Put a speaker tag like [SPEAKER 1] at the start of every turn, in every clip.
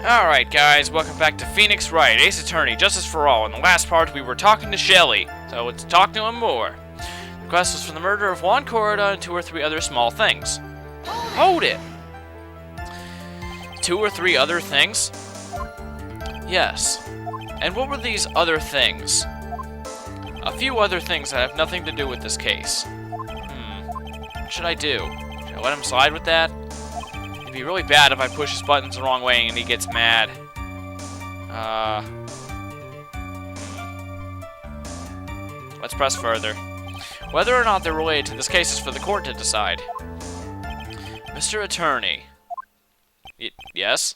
[SPEAKER 1] Alright guys, welcome back to Phoenix Wright, Ace Attorney, Justice for All. In the last part we were talking to Shelly, so let's talk to him more. The request was for the murder of Juan Corrida and 2 or 3 other small things. Hold it! 2 or 3 other things? Yes. And what were these other things? A few other things that have nothing to do with this case. What should I do? Should I let him slide with that? It'd be really bad if I push his buttons the wrong way and he gets mad. Let's press further. Whether or not they're related to this case is for the court to decide. Mr. Attorney. Yes?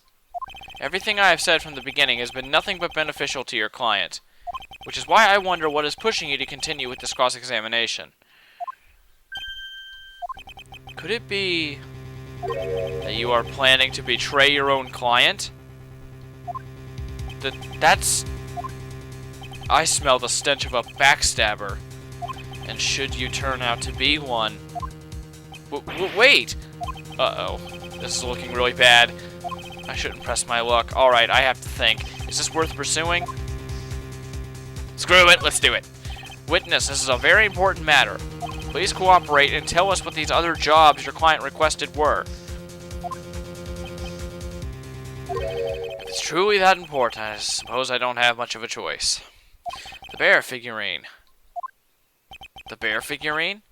[SPEAKER 1] Everything I have said from the beginning has been nothing but beneficial to your client, which is why I wonder what is pushing you to continue with this cross-examination. Could it be that you are planning to betray your own client? That's... I smell the stench of a backstabber. And should you turn out to be one... wait! Uh-oh. This is looking really bad. I shouldn't press my luck. Alright, I have to think. Is this worth pursuing? Screw it, let's do it. Witness, this is a very important matter. Please cooperate and tell us what these other jobs your client requested were. If it's truly that important, I suppose I don't have much of a choice. The bear figurine. The bear figurine?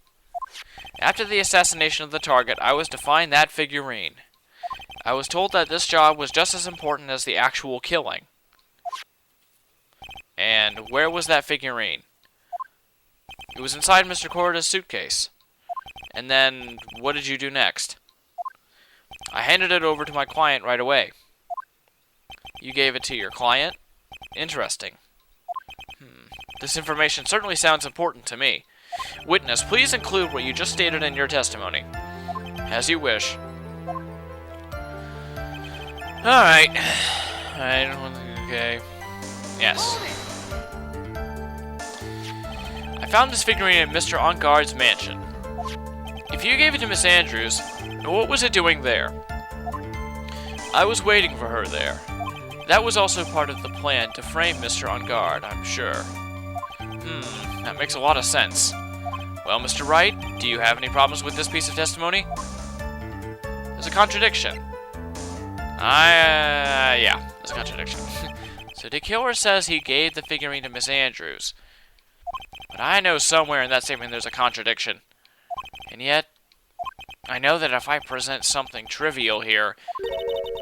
[SPEAKER 1] After the assassination of the target, I was to find that figurine. I was told that this job was just as important as the actual killing. And where was that figurine? It was inside Mr. Corrida's suitcase. And then, what did you do next? I handed it over to my client right away. You gave it to your client? Interesting. This information certainly sounds important to me. Witness, please include what you just stated in your testimony. As you wish. Alright. Okay. Yes. I found this figurine in Mr. Engarde's mansion. If you gave it to Miss Andrews, what was it doing there? I was waiting for her there. That was also part of the plan to frame Mr. Engarde, I'm sure. That makes a lot of sense. Well, Mr. Wright, do you have any problems with this piece of testimony? There's a contradiction. Yeah, there's a contradiction. So the killer says he gave the figurine to Miss Andrews. But I know somewhere in that statement there's a contradiction. And yet, I know that if I present something trivial here,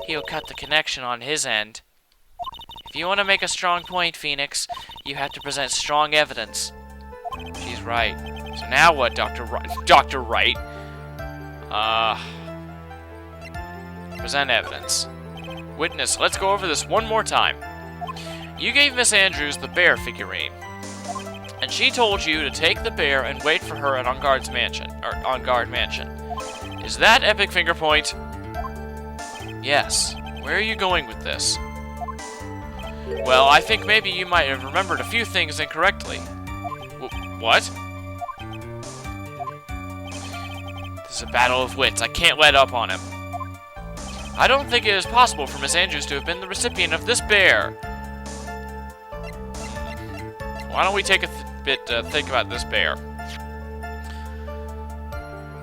[SPEAKER 1] he'll cut the connection on his end. If you want to make a strong point, Phoenix, you have to present strong evidence. She's right. So now what, Dr. Wright? Present evidence. Witness, let's go over this one more time. You gave Miss Andrews the bear figurine. And she told you to take the bear and wait for her at Engarde Mansion. Is that epic finger point? Yes. Where are you going with this? Well, I think maybe you might have remembered a few things incorrectly. What? This is a battle of wits. I can't let up on him. I don't think it is possible for Miss Andrews to have been the recipient of this bear. Why don't we take a bit to think about this bear?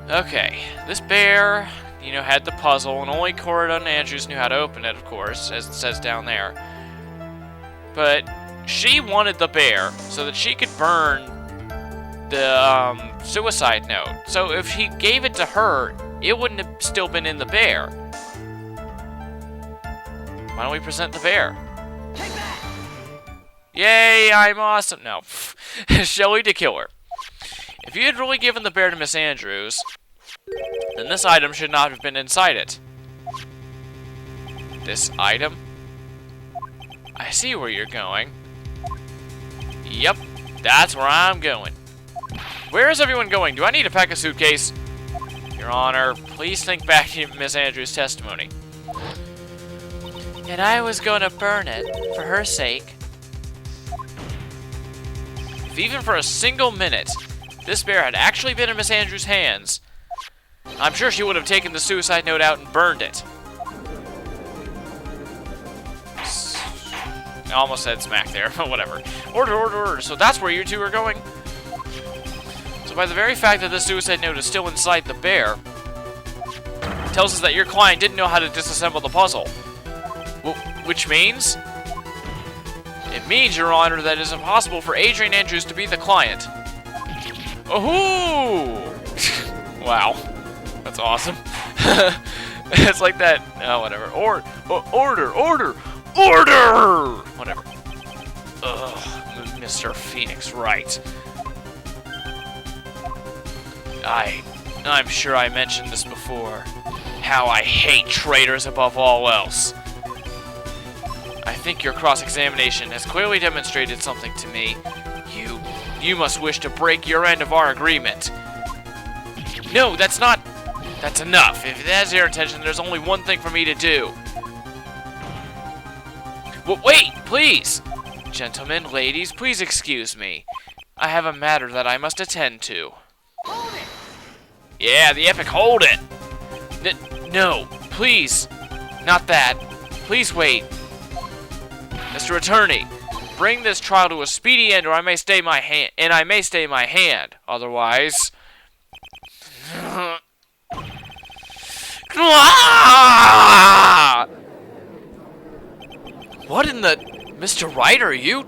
[SPEAKER 1] Okay, this bear, had the puzzle, and only Corrida and Andrews knew how to open it, of course, as it says down there. But she wanted the bear so that she could burn the suicide note. So if he gave it to her, it wouldn't have still been in the bear. Why don't we present the bear?
[SPEAKER 2] Take that!
[SPEAKER 1] Yay, I'm awesome. No. Shelly the killer. If you had really given the bear to Miss Andrews, then this item should not have been inside it. This item? I see where you're going. Yep, that's where I'm going. Where is everyone going? Do I need to pack a suitcase? Your Honor, please think back to Miss Andrews' testimony. And I was gonna burn it, for her sake. If even for a single minute, this bear had actually been in Miss Andrews' hands, I'm sure she would have taken the suicide note out and burned it. I almost said smack there, but whatever. Order, order, order. So that's where you two are going? So by the very fact that this suicide note is still inside the bear, it tells us that your client didn't know how to disassemble the puzzle. Which means? It means, Your Honor, that it is impossible for Adrian Andrews to be the client. Oh! Wow. That's awesome. It's like that. Oh, whatever. Order! Whatever. Ugh, Mr. Phoenix Wright. I'm sure I mentioned this before. How I hate traitors above all else. I think your cross-examination has clearly demonstrated something to me. You must wish to break your end of our agreement. No, that's enough. If that's your intention, there's only one thing for me to do. Well, wait, please! Gentlemen, ladies, please excuse me. I have a matter that I must attend to. Hold it! Yeah, the epic hold it! No, please. Not that. Please wait. Mr. Attorney, bring this trial to a speedy end or I may stay my hand. Otherwise... What in the... Mr. Wright, are you...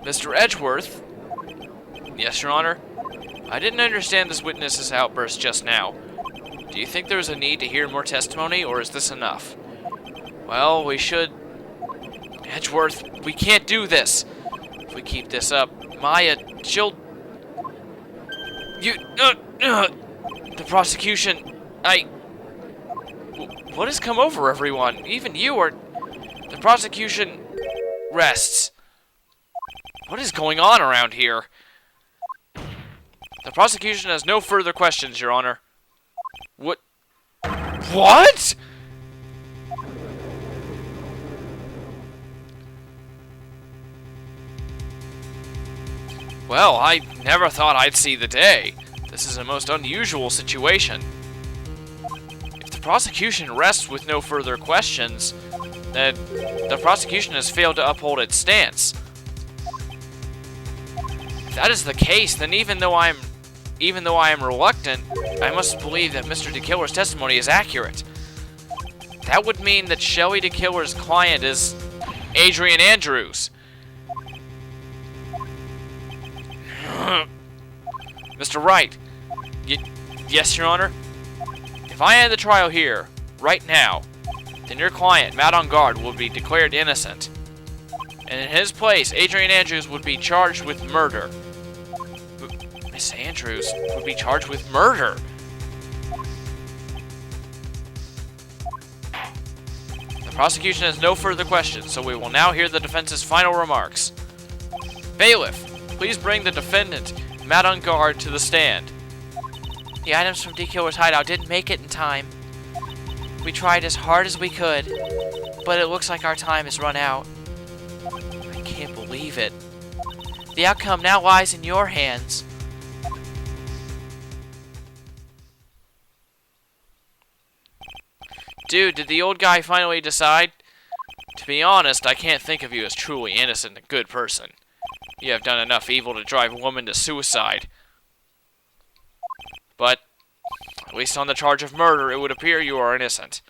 [SPEAKER 1] Mr. Edgeworth? Yes, Your Honor? I didn't understand this witness's outburst just now. Do you think there's a need to hear more testimony, or is this enough? Well, we should... Edgeworth, we can't do this. If we keep this up, Maya, she'll... The prosecution... What has come over everyone? Even you are... The prosecution... rests. What is going on around here? The prosecution has no further questions, Your Honor. What? Well, I never thought I'd see the day. This is a most unusual situation. If the prosecution rests with no further questions, then the prosecution has failed to uphold its stance. If that is the case, then even though I am reluctant, I must believe that Mr. DeKiller's testimony is accurate. That would mean that Shelley DeKiller's client is Adrian Andrews. Mr. Wright. Yes, Your Honor? If I end the trial here, right now, then your client, Matt on Guard, will be declared innocent. And in his place, Adrian Andrews would be charged with murder. Miss Andrews would be charged with murder. The prosecution has no further questions, so we will now hear the defense's final remarks. Bailiff, please bring the defendant, Matt on Guard, to the stand. The items from DeKiller's hideout didn't make it in time. We tried as hard as we could, but it looks like our time has run out. I can't believe it. The outcome now lies in your hands. Dude, did the old guy finally decide? To be honest, I can't think of you as truly innocent and good person. You have done enough evil to drive a woman to suicide. But, at least on the charge of murder, it would appear you are innocent.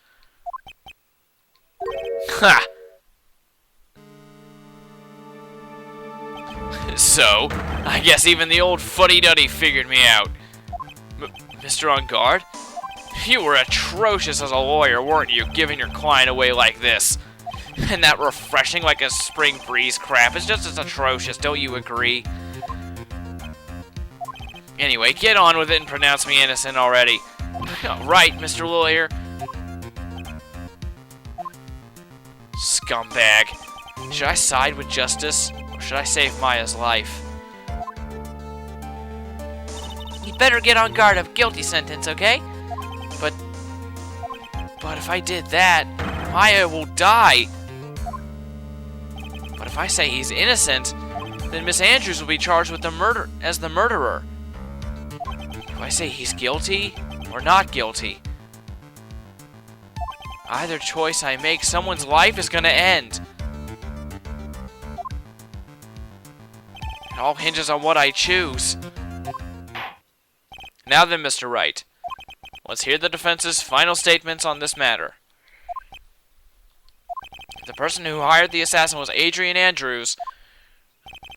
[SPEAKER 1] Ha! So, I guess even the old fuddy-duddy figured me out. Mr. On Guard? You were atrocious as a lawyer, weren't you, giving your client away like this? And that refreshing like a spring breeze crap is just as atrocious, don't you agree? Anyway, get on with it and pronounce me innocent already. Right, Mr. Lawyer. Scumbag. Should I side with justice, or should I save Maya's life? You'd better get on guard of guilty sentence, okay? But if I did that, Maya will die. But if I say he's innocent, then Miss Andrews will be charged with the murder as the murderer. Do I say he's guilty or not guilty? Either choice I make, someone's life is gonna end. all hinges on what I choose. Now then, Mr. Wright, let's hear the defense's final statements on this matter. If the person who hired the assassin was Adrian Andrews,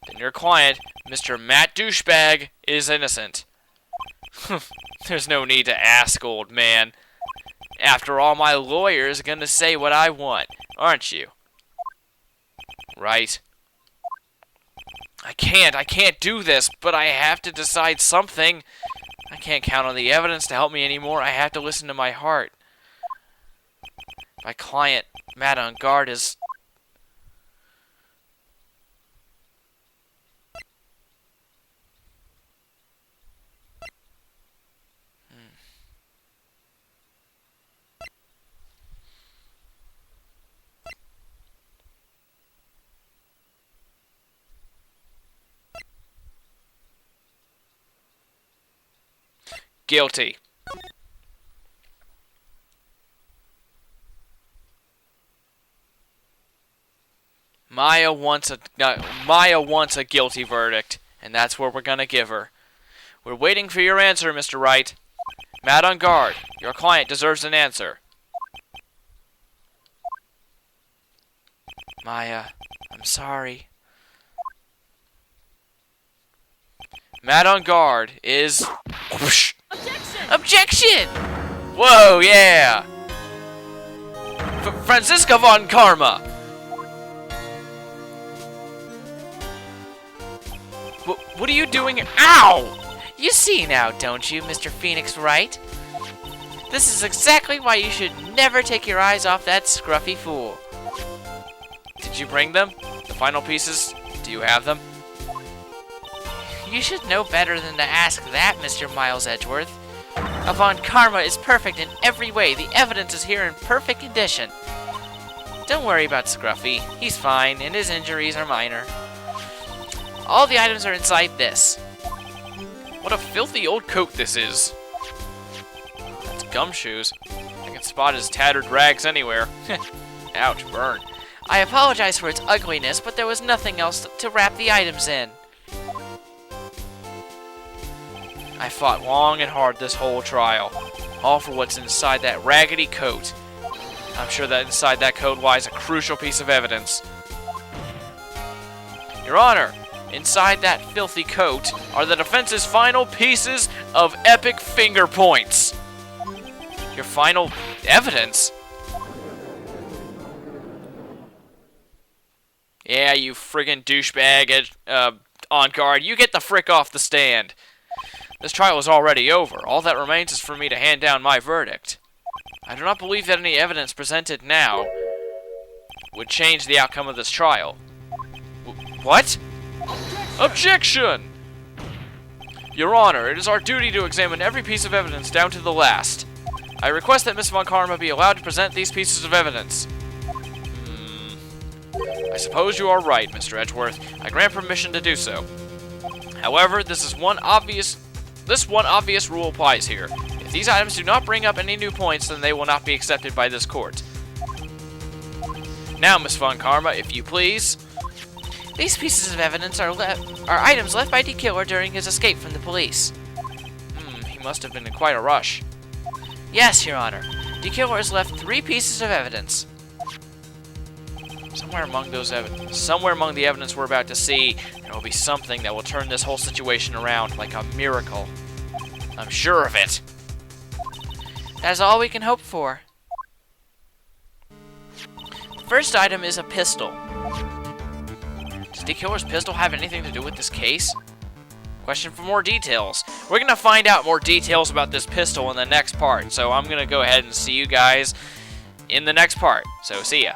[SPEAKER 1] then your client, Mr. Matt Douchebag, is innocent. There's no need to ask, old man. After all, my lawyer's gonna say what I want, aren't you? Right? I can't do this, but I have to decide something. I can't count on the evidence to help me anymore. I have to listen to my heart. My client, Matt on guard, is... guilty. Maya wants a guilty verdict, and that's what we're gonna give her. We're waiting for your answer, Mr. Wright. Matt on guard, your client deserves an answer. Maya, I'm sorry. Matt on guard is... Objection! Objection! Whoa, yeah! Franziska von Karma! What are you doing? Ow! You see now, don't you, Mr. Phoenix Wright? This is exactly why you should never take your eyes off that scruffy fool. Did you bring them? The final pieces? Do you have them? You should know better than to ask that, Mr. Miles Edgeworth. Von Karma is perfect in every way. The evidence is here in perfect condition. Don't worry about Scruffy. He's fine, and his injuries are minor. All the items are inside this. What a filthy old coat this is. That's gumshoes. I can spot his tattered rags anywhere. Ouch, burn.
[SPEAKER 2] I apologize for its ugliness, but there was nothing else to wrap the items in.
[SPEAKER 1] I fought long and hard this whole trial, all for what's inside that raggedy coat. I'm sure that inside that coat lies a crucial piece of evidence. Your Honor, inside that filthy coat are the defense's final pieces of epic finger points. Your final evidence? Yeah, you friggin' douchebag on guard, you get the frick off the stand. This trial is already over. All that remains is for me to hand down my verdict. I do not believe that any evidence presented now would change the outcome of this trial. What? Objection! Your Honor, it is our duty to examine every piece of evidence down to the last. I request that Miss Von Karma be allowed to present these pieces of evidence. I suppose you are right, Mr. Edgeworth. I grant permission to do so. However, this one obvious rule applies here. If these items do not bring up any new points, then they will not be accepted by this court. Now, Miss Von Karma, if you please.
[SPEAKER 2] These pieces of evidence are items left by D. Killer during his escape from the police.
[SPEAKER 1] He must have been in quite a rush.
[SPEAKER 2] Yes, Your Honor. D. Killer has left 3 pieces of evidence.
[SPEAKER 1] Somewhere among the evidence we're about to see, there will be something that will turn this whole situation around like a miracle. I'm sure of it.
[SPEAKER 2] That is all we can hope for. The first item is a pistol.
[SPEAKER 1] Does D. Killer's pistol have anything to do with this case? Question for more details. We're going to find out more details about this pistol in the next part, so I'm going to go ahead and see you guys in the next part. So, see ya.